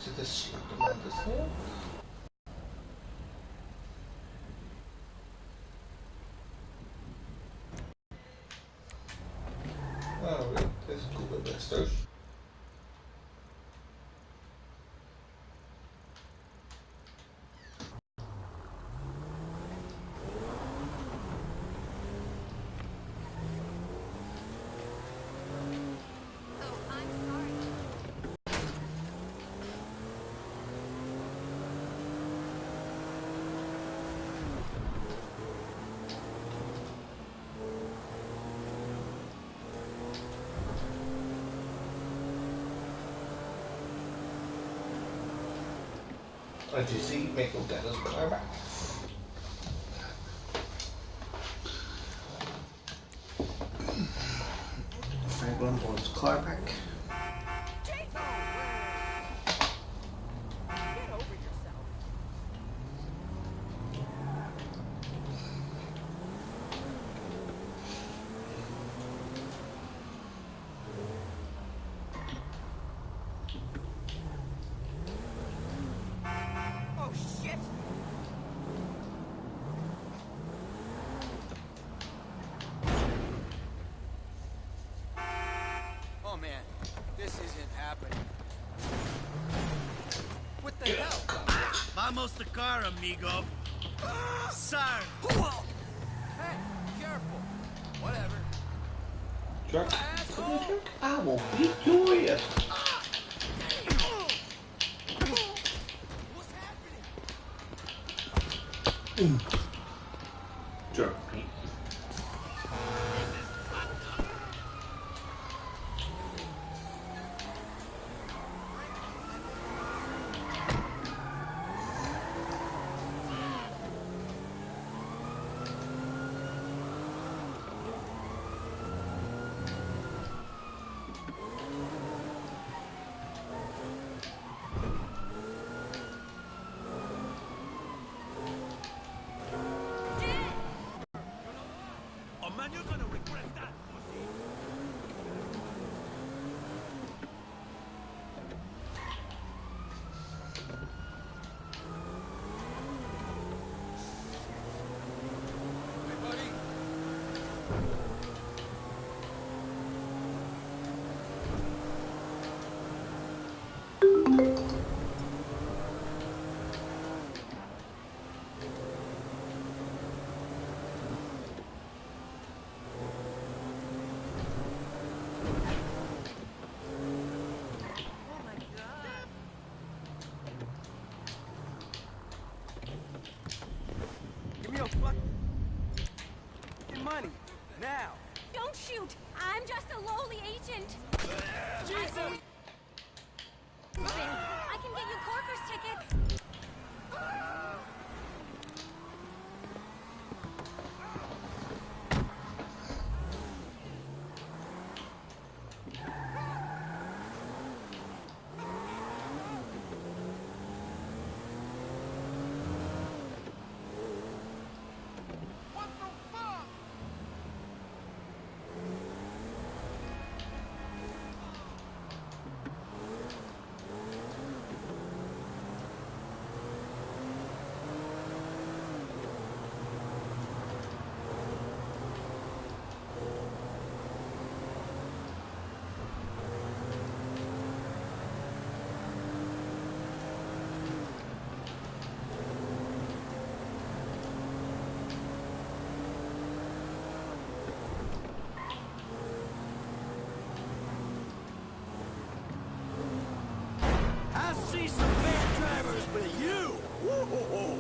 So this slip around this here. Oh, wait, there's a couple of blisters. As you see, Mick will get his car back. Franklin bought his car back. Man, this isn't happening. What the hell? Vamos the car, amigo. Sorry. Hey, careful. Whatever. Truck. Asshole! I will beat your ass. What's happening? Jerk me. Oh man, you're gonna regret that, pussy. Hey, buddy. Give me your fucking money, now. Don't shoot! I'm just a lowly agent. Jesus! I can get you Corker's tickets. What the fuck? I see some bad drivers, but you! Woo-ho-ho!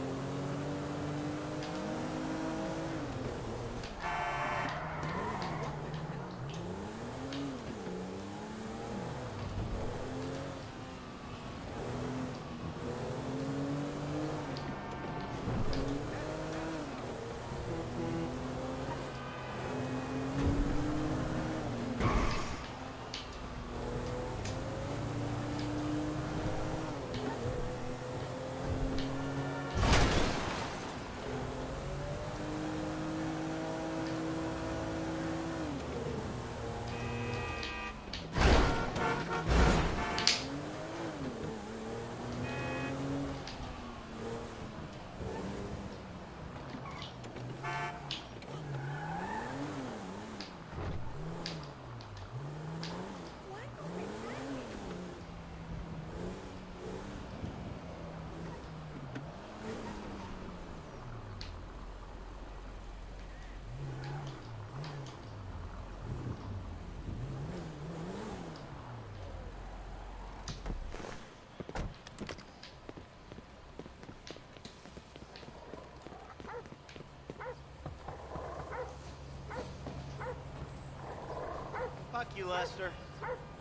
you, Lester.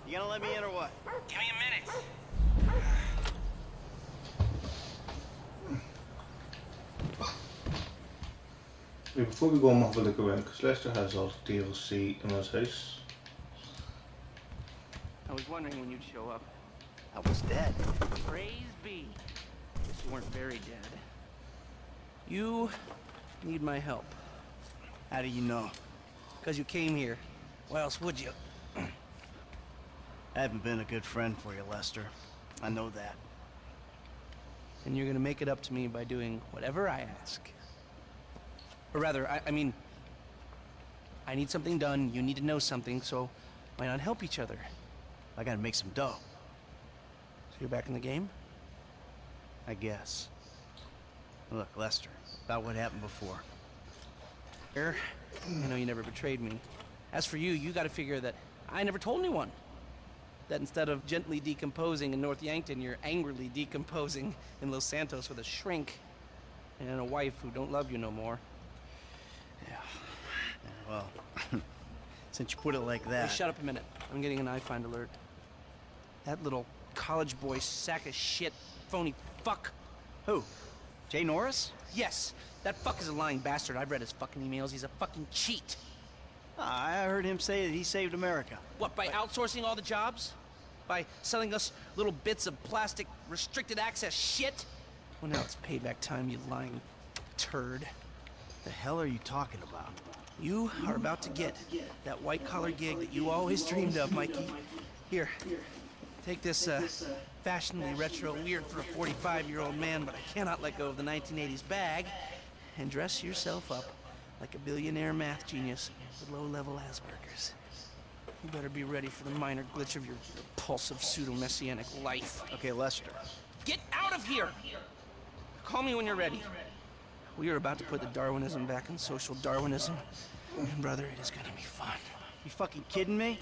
You gonna let me in or what? Give me a minute. Yeah, before we go and have a look around, because Lester has all the DLC in his house. I was wondering when you'd show up. I was dead. Praise be. Guess you weren't very dead. You need my help. How do you know? Because you came here. Why else would you? I haven't been a good friend for you, Lester. I know that. And you're gonna make it up to me by doing whatever I ask. Or rather, I mean, I need something done, you need to know something, so why not help each other? I gotta make some dough. So you're back in the game? I guess. Look, Lester, about what happened before. Here, I know you never betrayed me. As for you, you gotta figure that I never told anyone. That instead of gently decomposing in North Yankton, you're angrily decomposing in Los Santos with a shrink and a wife who don't love you no more. Yeah, well, since you put it like that... Hey, shut up a minute. I'm getting an iFind alert. That little college boy sack of shit, phony fuck. Who? Jay Norris? Yes, that fuck is a lying bastard. I've read his fucking emails. He's a fucking cheat. I heard him say that he saved America. What, by outsourcing all the jobs? By selling us little bits of plastic restricted access shit? Well, now it's payback time, you lying turd. The hell are you talking about? You are about to get that white-collar gig that you always dreamed of, Mikey. Here, take this fashionably retro weird for a 45-year-old man, but I cannot let go of the 1980s bag, and dress yourself up like a billionaire math genius with low-level Asperger's. You better be ready for the minor glitch of your repulsive pseudo-messianic life. Okay, Lester. Get out of here! Call me when you're ready. We are about to put the Darwinism back in social Darwinism. And brother, it is gonna be fun. You fucking kidding me?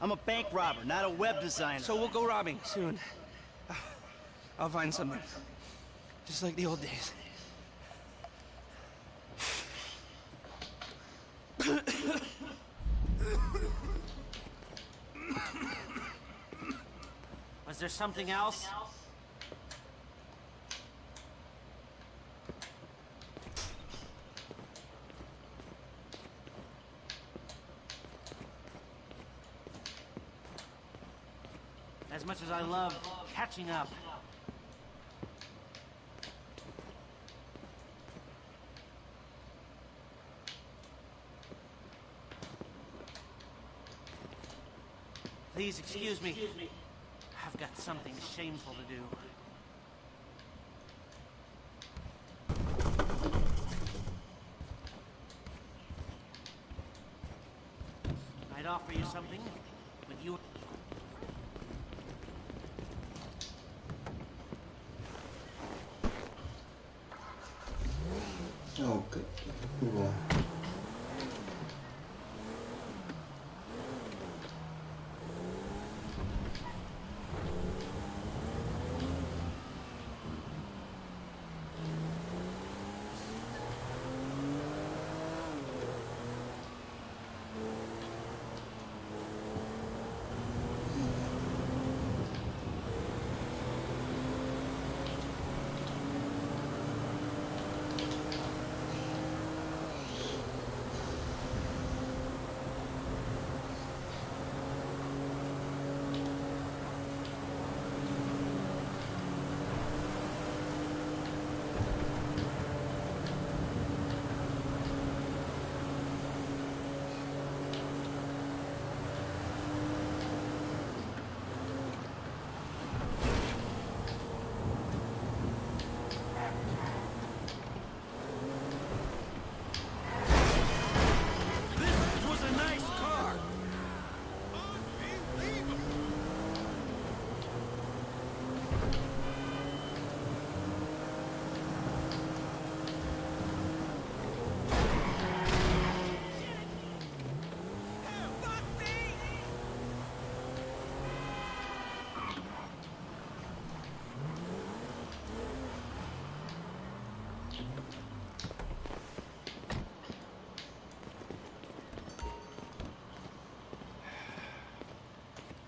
I'm a bank robber, not a web designer. So we'll go robbing soon. I'll find something. Just like the old days. Was there something else? As much as I love catching up. Please excuse me. I've got something shameful to do. I'd offer you something, but you... Okay, move on.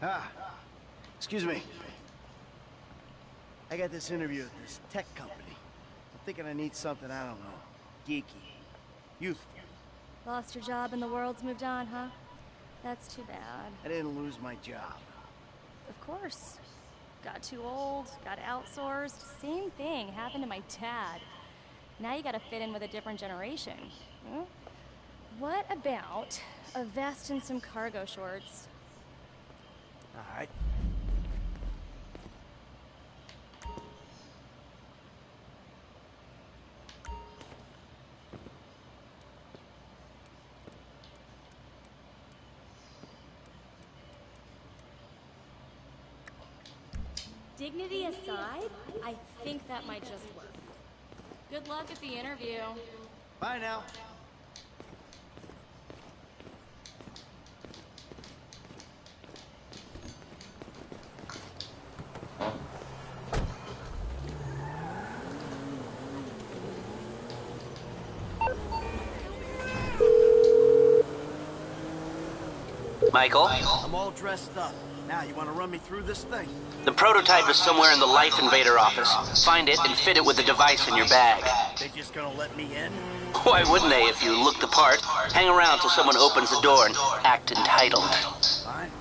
Ah, excuse me. I got this interview at this tech company. I'm thinking I need something, I don't know, geeky, youthful. Lost your job and the world's moved on, huh? That's too bad. I didn't lose my job. Of course. Got too old, got outsourced. Same thing happened to my dad. Now you gotta fit in with a different generation. Hmm? What about a vest and some cargo shorts? All right. Dignity aside, I think that might just work. Good luck at the interview. Bye now. Michael? I'm all dressed up. Now, you want to run me through this thing? The prototype is somewhere in the Life Invader office. Find it and fit it with the device in your bag. They just gonna let me in? Why wouldn't they if you look the part? Hang around till someone opens the door and act entitled. Fine.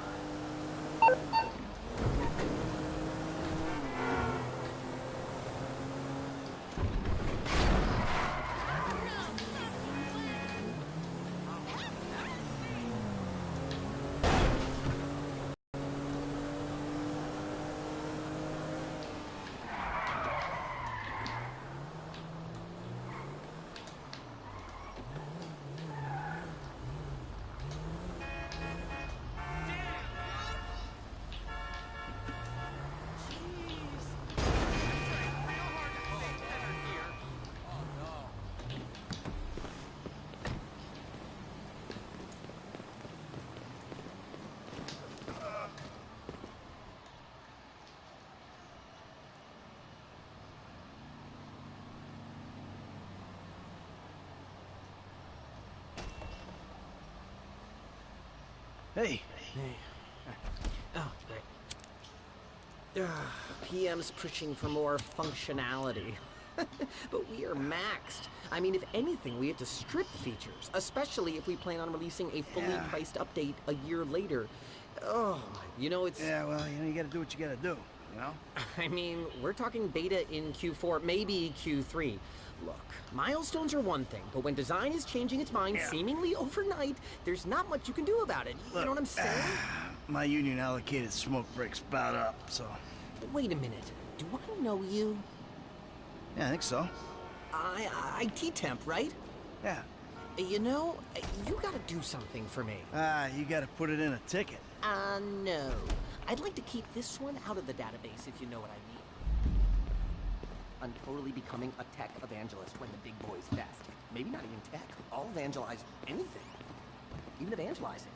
Hey. Oh, great. PM's pushing for more functionality. But we are maxed. I mean, if anything, we have to strip features, especially if we plan on releasing a fully priced update a year later. Oh, you know, it's... Yeah, well, you gotta do what you gotta do, you know? I mean, we're talking beta in Q4, maybe Q3. Look, milestones are one thing, but when design is changing its mind seemingly overnight, there's not much you can do about it. You know what I'm saying? My union allocated smoke breaks about up, so... Wait a minute. Do I know you? Yeah, I think so. IT temp, right? Yeah. You know, you gotta do something for me. You gotta put it in a ticket. No. I'd like to keep this one out of the database, if you know what I mean. I'm totally becoming a tech evangelist when the big boys test. Maybe not even tech. I'll evangelize anything. Even evangelizing.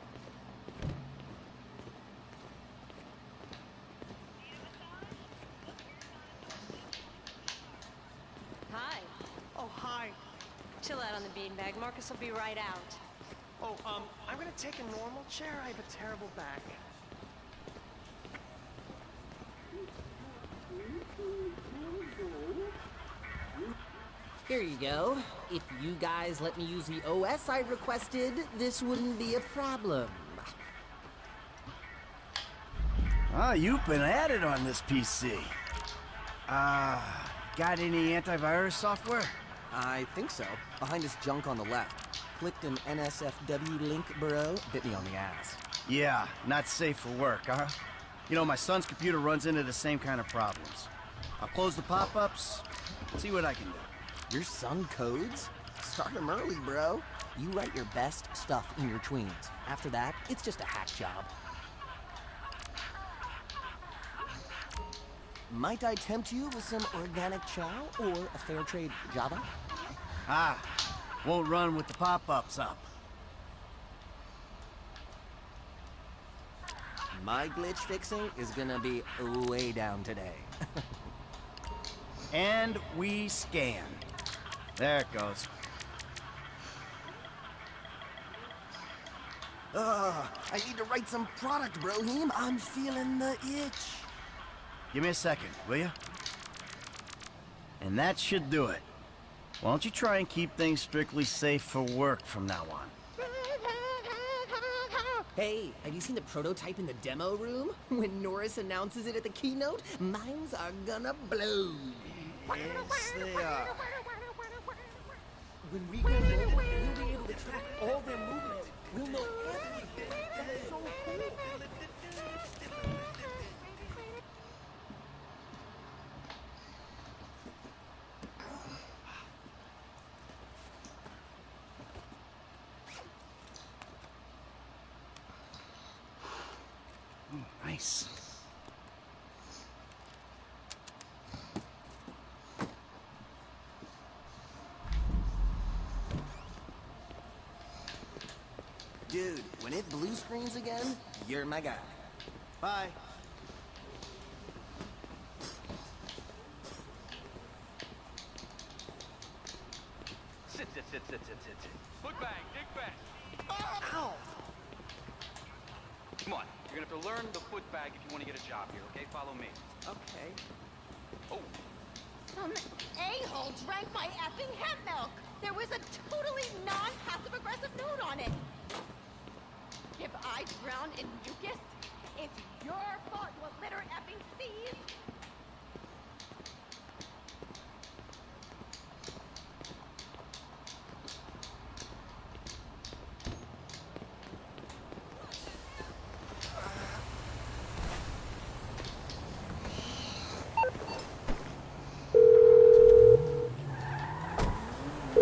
Hi. Oh, hi. Chill out on the beanbag. Marcus will be right out. Oh, I'm gonna take a normal chair. I have a terrible back. Here you go. If you guys let me use the OS I requested, this wouldn't be a problem. Ah, you've been at it on this PC. Got any antivirus software? I think so. Behind this junk on the left. Clicked an NSFW link, bro. Bit me on the ass. Yeah, not safe for work, huh? You know, my son's computer runs into the same kind of problems. I'll close the pop-ups, see what I can do. Your son codes? Start him early, bro. You write your best stuff in your tweens. After that, it's just a hack job. Might I tempt you with some organic chow or a fair trade Java? Won't run with the pop-ups up. My glitch fixing is gonna be way down today. And we scan. There it goes. I need to write some product, Brohim. I'm feeling the itch. Give me a second, will you? And that should do it. Why don't you try and keep things strictly safe for work from now on? Hey, have you seen the prototype in the demo room? When Norris announces it at the keynote, minds are gonna blow. Yes, they are. When we get home, we'll be able to track all their movements. We'll know everything. That's so cool. Nice. Dude, when it blue screens again, you're my guy. Bye. Sit. Foot bag, dig back. Ow! Come on, you're gonna have to learn the foot bag if you want to get a job here, okay? Follow me. Okay. Oh, Some a-hole drank my effing hemp milk. There was a totally non-passive-aggressive note on it. If I drown in mucus, it's your fault, you litter effing seas.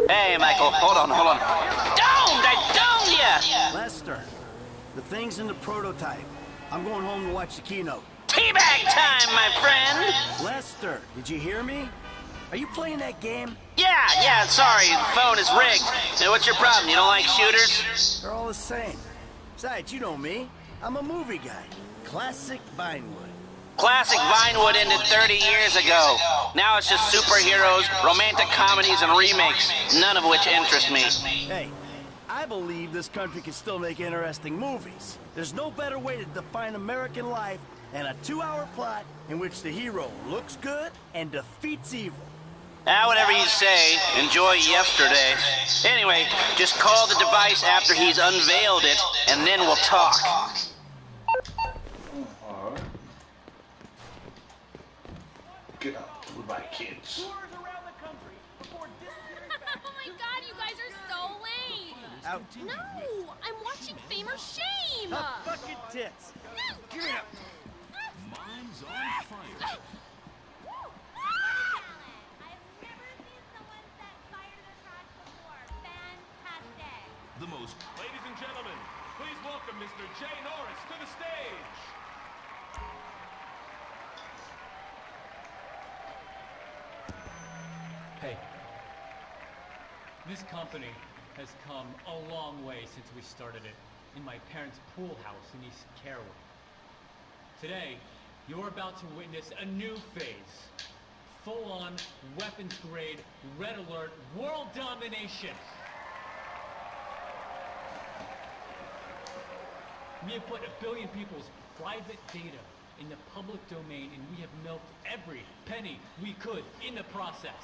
Hey, Michael, hold on. Domed! I domed ya! Lester, the thing's in the prototype. I'm going home to watch the keynote. Teabag time, my friend! Lester, did you hear me? Are you playing that game? Yeah, sorry, the phone is rigged. Now, what's your problem? You don't like shooters? They're all the same. Besides, you know me. I'm a movie guy. Classic Vinewood. Classic Vinewood ended 30 years ago. Now it's just superheroes, romantic comedies, and remakes, none of which interest me. Hey, I believe this country can still make interesting movies. There's no better way to define American life than a 2-hour plot in which the hero looks good and defeats evil. Whatever you say, enjoy yesterday. Anyway, just call the device after he's unveiled it, and then we'll talk. Alright. Get up with my kids. Tours around the country before disappearing back. Oh my god, you guys are so lame! Out. No, I'm watching Fame or Shame! Fucking tits. No! Give it up. Mine's on fire. The most. Ladies and gentlemen, please welcome Mr. Jay Norris to the stage. Hey, this company has come a long way since we started it in my parents' pool house in East Caraway. Today, you're about to witness a new phase. Full-on, weapons-grade, red alert, world domination. We have put 1 billion people's private data in the public domain, and we have milked every penny we could in the process.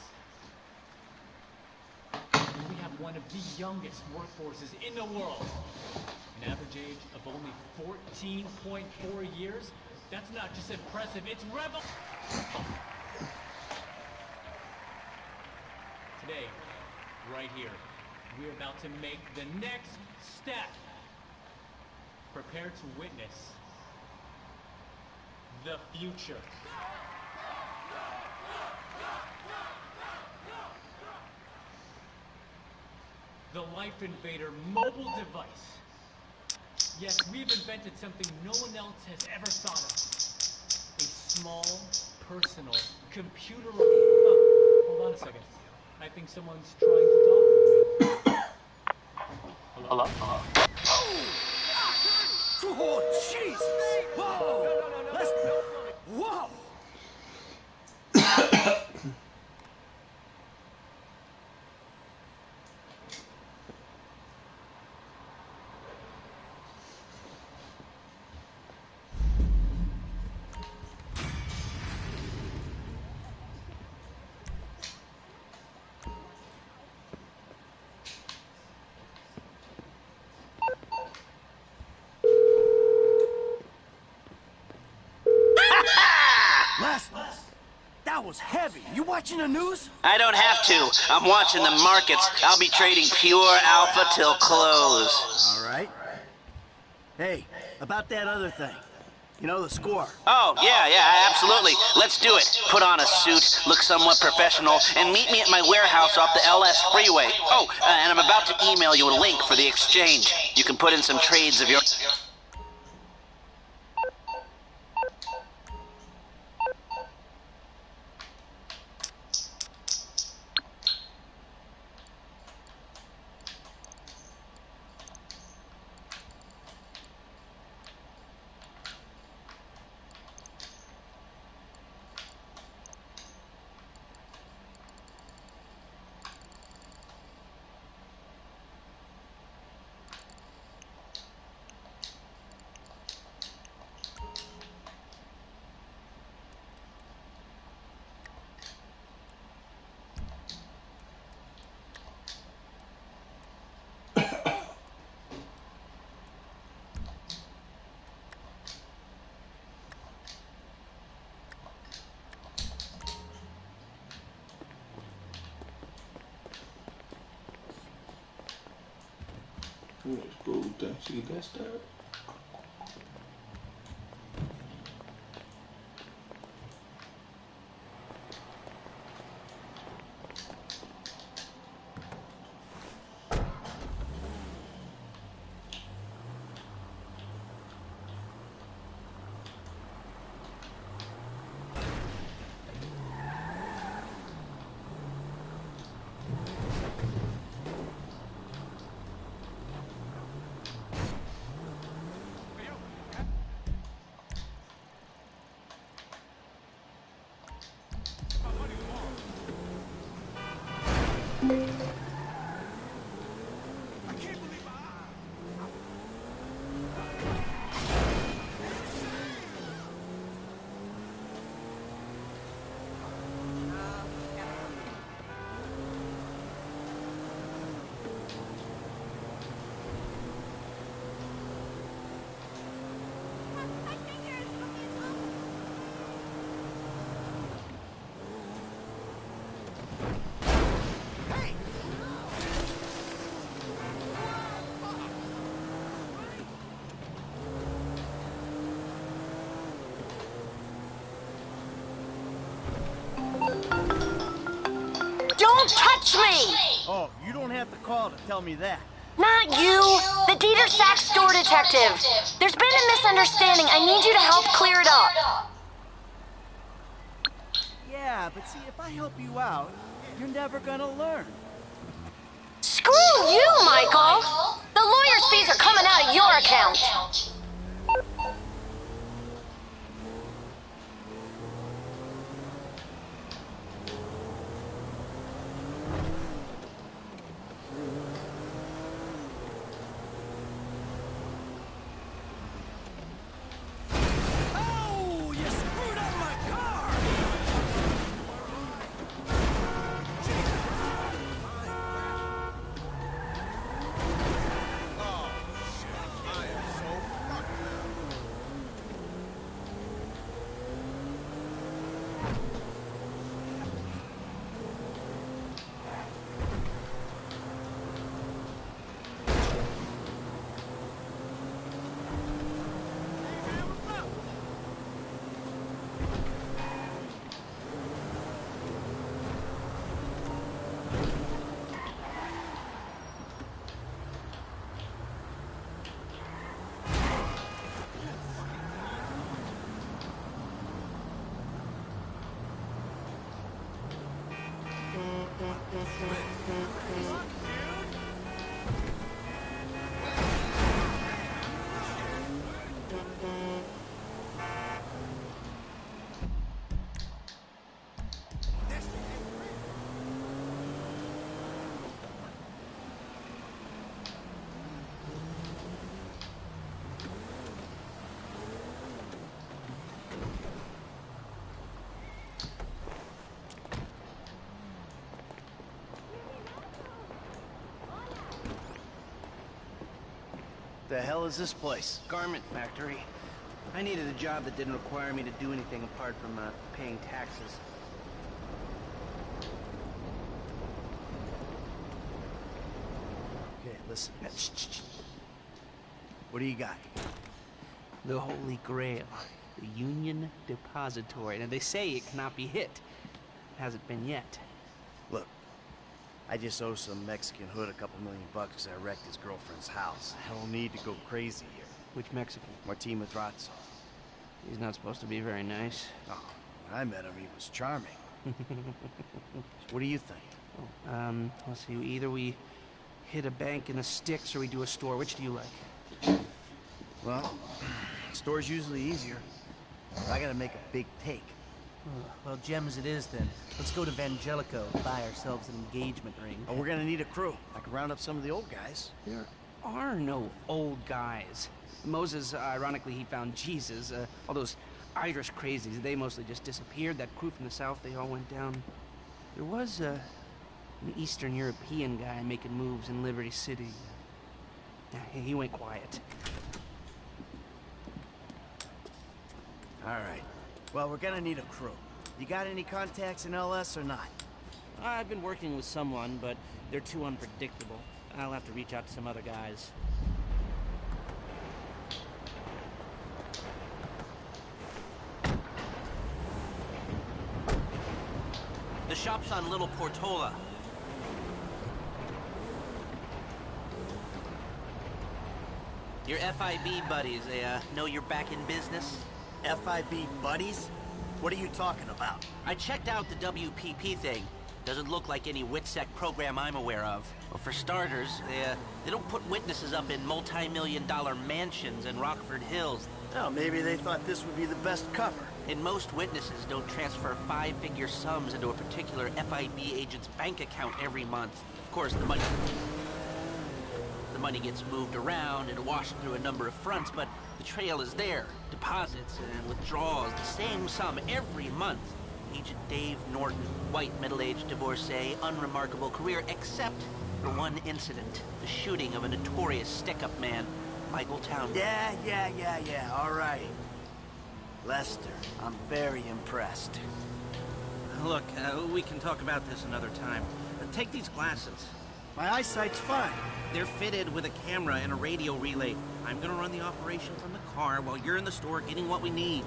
And we have one of the youngest workforces in the world. An average age of only 14.4 years. That's not just impressive, it's Today, right here, we're about to make the next step. Prepare to witness the future. The Life Invader mobile device. Yes, we've invented something no one else has ever thought of. A small, personal computer. Oh, hold on a second. I think someone's trying to talk with me. Hello? Oh, Jesus! Whoa! Let's... Whoa! That was heavy. You watching the news? I don't have to. I'm watching the markets. I'll be trading pure alpha till close. All right. Hey, about that other thing. You know, the score. Oh, yeah, absolutely. Let's do it. Put on a suit, look somewhat professional, and meet me at my warehouse off the LS freeway. Oh, and I'm about to email you a link for the exchange. You can put in some trades of your... Let's go, thanks, you guys that. Don't touch me! Oh, you don't have to call to tell me that. Not you! The Dieter Sack store detective! There's been a misunderstanding. I need you to help clear it up. Yeah, but see, if I help you out, you're never gonna learn. Screw you, Michael! The lawyer's fees are coming out of your account. The hell is this place? Garment factory. I needed a job that didn't require me to do anything apart from paying taxes. Listen. What do you got? The Holy Grail, the Union Depository. And they say it cannot be hit. Hasn't been yet. Look, I just owe some Mexican hood a couple $1 million because I wrecked his girlfriend's house. I don't need to go crazy here. Which Mexican? Martin Madrazo. He's not supposed to be very nice. Oh, when I met him, he was charming. What do you think? Let's see. Either we hit a bank in the sticks or we do a store. Which do you like? Well, store's usually easier. I gotta make a big take. Well, gems it is then. Let's go to Vangelico and buy ourselves an engagement ring. Oh, we're gonna need a crew. I can round up some of the old guys. There are no old guys. Moses, ironically, he found Jesus. All those Irish crazies, they mostly just disappeared. That crew from the south, they all went down. There was an Eastern European guy making moves in Liberty City. He went quiet. All right. Well, we're gonna need a crew. You got any contacts in LS or not? I've been working with someone, but they're too unpredictable. I'll have to reach out to some other guys. The shop's on Little Portola. Your FIB buddies, they know you're back in business? FIB buddies? What are you talking about? I checked out the WPP thing. Doesn't look like any WITSEC program I'm aware of. Well, for starters, they don't put witnesses up in multi-million-dollar mansions in Rockford Hills. Oh, maybe they thought this would be the best cover. And most witnesses don't transfer 5-figure sums into a particular FIB agent's bank account every month. Of course, the money gets moved around and washed through a number of fronts, but the trail is there. Deposits and withdrawals, the same sum every month. Agent Dave Norton, white, middle-aged divorcee, unremarkable career, except for one incident. The shooting of a notorious stick-up man, Michael Town. Yeah, all right. Lester, I'm very impressed. Look, we can talk about this another time. Take these glasses. My eyesight's fine. They're fitted with a camera and a radio relay. I'm gonna run the operation from the car while you're in the store getting what we need.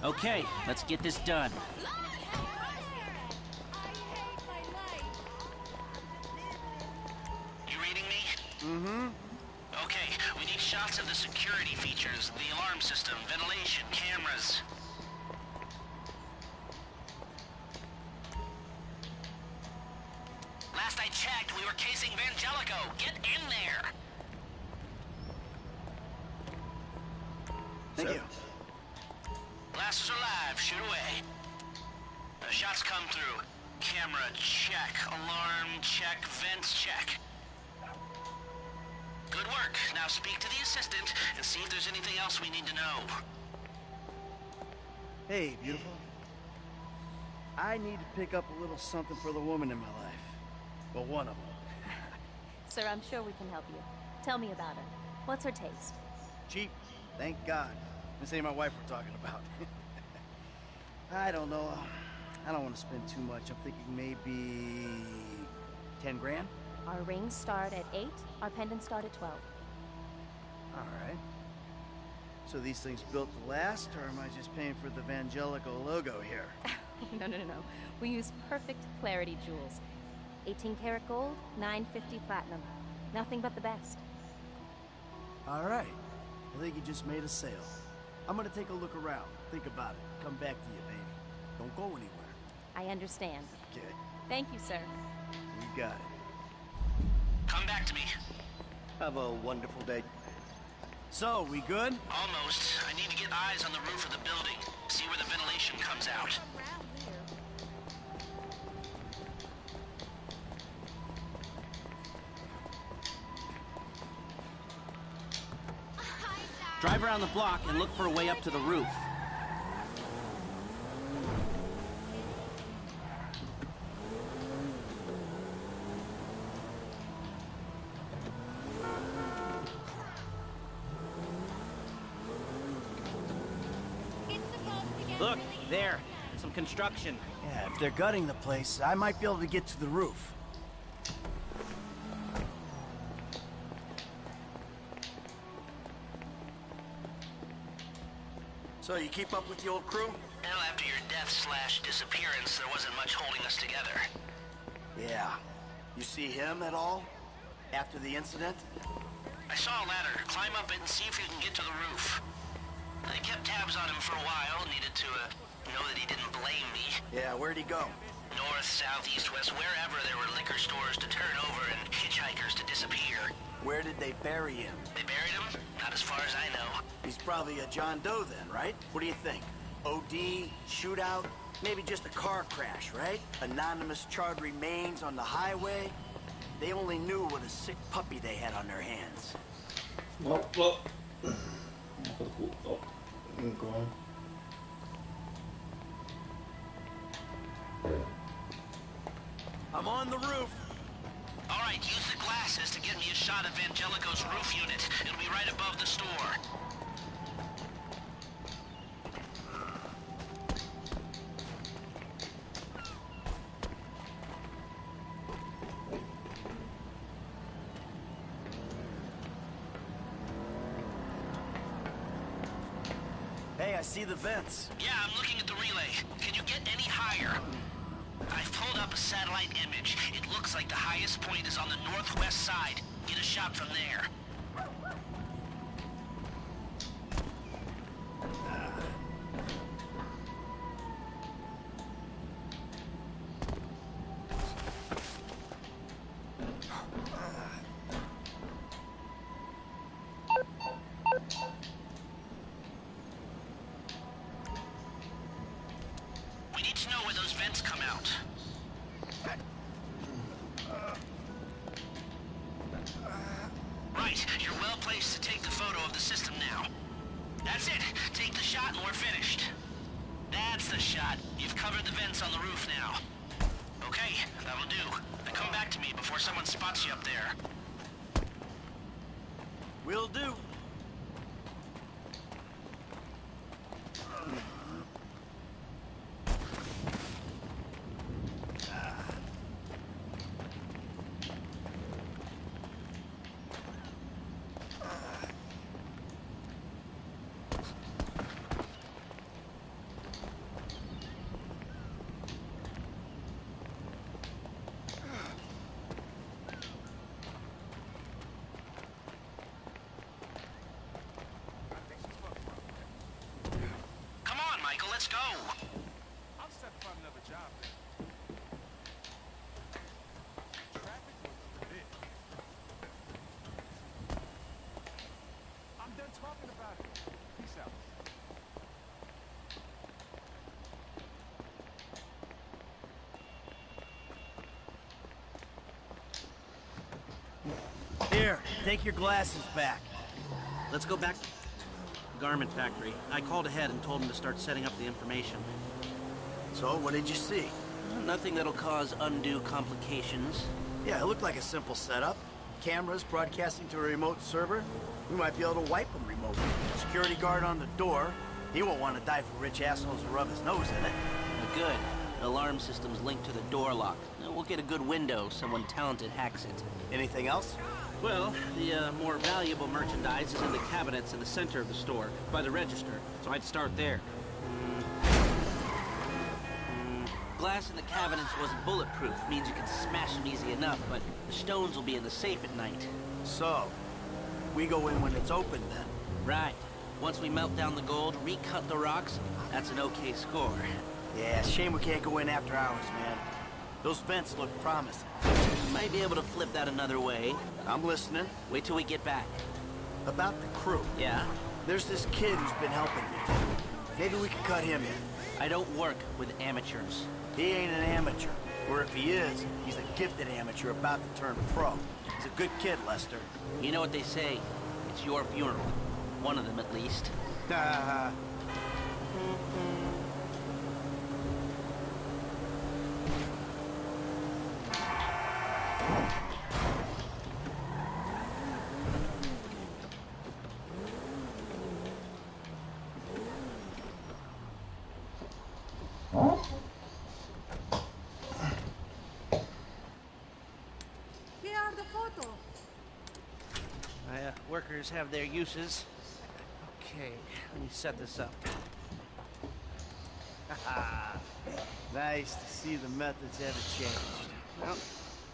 Okay, let's get this done. You reading me? Mm-hmm. Okay, we need shots of the security features, the alarm system, ventilation, cameras. Last I checked, we were casing Vangelico. Get in there! Thank you. Glasses are live. Shoot away. Shots come through. Camera check. Alarm check. Vents check. Good work. Now speak to the assistant and see if there's anything else we need to know. Hey, beautiful. I need to pick up a little something for the woman in my life. Well, one of them. Sir, I'm sure we can help you. Tell me about her. What's her taste? Cheap. Thank God. This ain't my wife we're talking about. I don't know. I don't want to spend too much. I'm thinking maybe 10 grand? Our rings start at 8, our pendants start at 12. All right. So these things built to last, or am I just paying for the Vangelico logo here? No. We use perfect clarity jewels. 18 karat gold, 950 platinum. Nothing but the best. All right. I think you just made a sale. I'm gonna take a look around, think about it, come back to you, baby. Don't go anywhere. I understand. Okay. Thank you, sir. You got it. Come back to me. Have a wonderful day. So, we good? Almost. I need to get eyes on the roof of the building. See where the ventilation comes out. Drive around the block and look for a way up to the roof. Look, there. Some construction. Yeah, if they're gutting the place, I might be able to get to the roof. So, you keep up with the old crew? Well, after your death/disappearance, there wasn't much holding us together. Yeah. You see him at all? After the incident? I saw a ladder. Climb up it and see if you can get to the roof. I kept tabs on him for a while. Needed to, know that he didn't blame me. Yeah, where'd he go? North, south, east, west, wherever there were liquor stores to turn over and hitchhikers to disappear. Where did they bury him? They buried him? Not as far as I know. He's probably a John Doe then, right? What do you think? OD, shootout, maybe just a car crash, right? Anonymous charred remains on the highway. They only knew what a sick puppy they had on their hands. Well. Go on. I'm on the roof. All right, use the glasses to get me a shot of Angelico's roof unit. It'll be right above the store. Hey, I see the vents. Yeah, I'm looking at the relay. Can you get any higher? I've pulled up a satellite image. It looks like the highest point is on the northwest side. Get a shot from there. We need to know where those vents come out. Right, you're well placed to take the photo of the system now. That's it. Take the shot and we're finished. That's the shot. You've covered the vents on the roof now. Okay, that'll do. Now come back to me before someone spots you up there. Will do. Come on, Michael, let's go. I'll just have to find another job then. Traffic was a bitch. I'm done talking about it. Peace out. Here, take your glasses back. Let's go back to the garment factory. I called ahead and told him to start setting up the information. So, what did you see? Nothing that'll cause undue complications. Yeah, it looked like a simple setup. Cameras broadcasting to a remote server. We might be able to wipe them remotely. Security guard on the door. He won't want to die for rich assholes to rub his nose in it. Good. Alarm system's linked to the door lock. We'll get a good window. Someone talented hacks it. Anything else? Well, the more valuable merchandise is in the cabinets in the center of the store, by the register, so I'd start there. Glass in the cabinets wasn't bulletproof, means you can smash them easy enough, but the stones will be in the safe at night. So, we go in when it's open then? Right. Once we melt down the gold, recut the rocks, that's an okay score. Yeah, shame we can't go in after hours, man. Those vents look promising. Might be able to flip that another way. I'm listening. Wait till we get back. About the crew. Yeah? There's this kid who's been helping me. Maybe we could cut him in. I don't work with amateurs. He ain't an amateur. Or if he is, he's a gifted amateur about to turn pro. He's a good kid, Lester. You know what they say. It's your funeral. One of them, at least. Here are the photos. My workers have their uses. Okay, let me set this up. Nice to see the methods haven't changed. Well,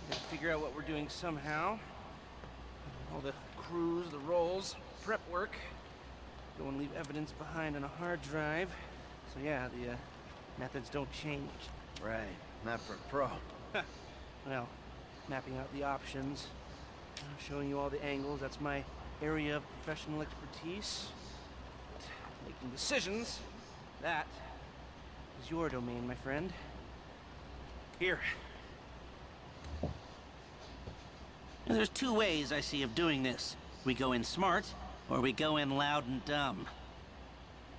gotta figure out what we're doing somehow. All the crews, the rolls, prep work. Don't want to leave evidence behind on a hard drive. So yeah, the methods don't change. Right, not for a pro. Well, mapping out the options, showing you all the angles, that's my area of professional expertise. Making decisions, that is your domain, my friend. Here. And there's two ways I see of doing this. We go in smart, or we go in loud and dumb.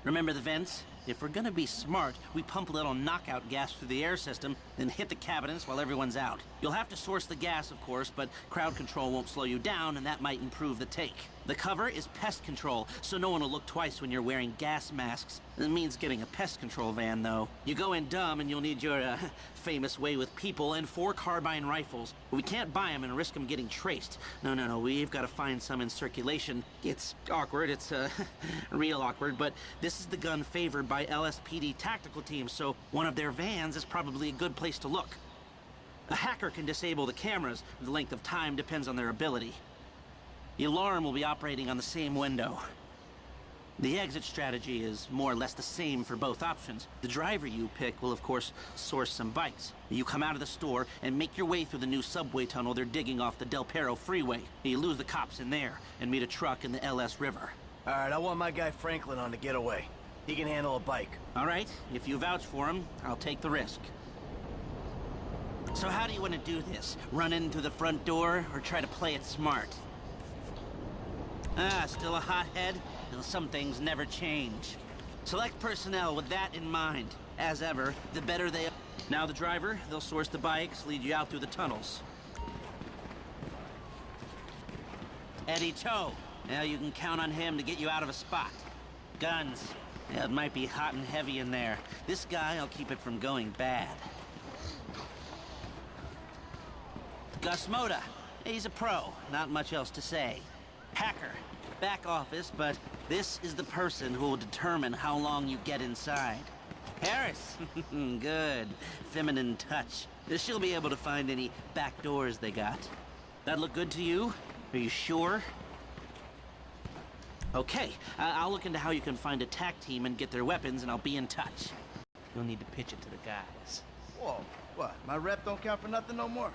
Remember the vents? If we're gonna be smart, we pump a little knockout gas through the air system, then hit the cabinets while everyone's out. You'll have to source the gas, of course, but crowd control won't slow you down, and that might improve the take. The cover is pest control, so no one will look twice when you're wearing gas masks. It means getting a pest control van, though. You go in dumb, and you'll need your, famous way with people and 4 carbine rifles. We can't buy them and risk them getting traced. No, we've got to find some in circulation. It's awkward, it's, real awkward, but this is the gun favored by LSPD tactical teams, so one of their vans is probably a good place to look. A hacker can disable the cameras. The length of time depends on their ability. The alarm will be operating on the same window. The exit strategy is more or less the same for both options. The driver you pick will, of course, source some bikes. You come out of the store and make your way through the new subway tunnel they're digging off the Del Perro freeway. You lose the cops in there and meet a truck in the LS River. All right, I want my guy Franklin on the getaway. He can handle a bike. All right, if you vouch for him, I'll take the risk. So how do you want to do this? Run in through the front door or try to play it smart? Still a hothead? Well, some things never change. Select personnel with that in mind. As ever, the better they... Now the driver, they'll source the bikes, lead you out through the tunnels. Eddie Tow. Now you can count on him to get you out of a spot. Guns. Yeah, it might be hot and heavy in there. This guy, I'll keep it from going bad. Gus Moda. He's a pro. Not much else to say. Hacker. Back office, but this is the person who will determine how long you get inside. Harris. Good. Feminine touch. She'll be able to find any back doors they got. That look good to you? Are you sure? Okay, I'll look into how you can find a TAC team and get their weapons, and I'll be in touch. You'll need to pitch it to the guys. Whoa, what? My rep don't count for nothing no more?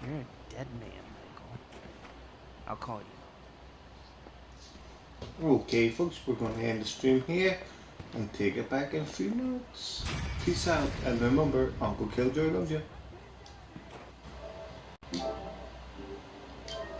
You're a dead man, Michael. I'll call you. Okay, folks, we're going to end the stream here and take it back in a few minutes. Peace out, and remember, Uncle Killjoy loves you.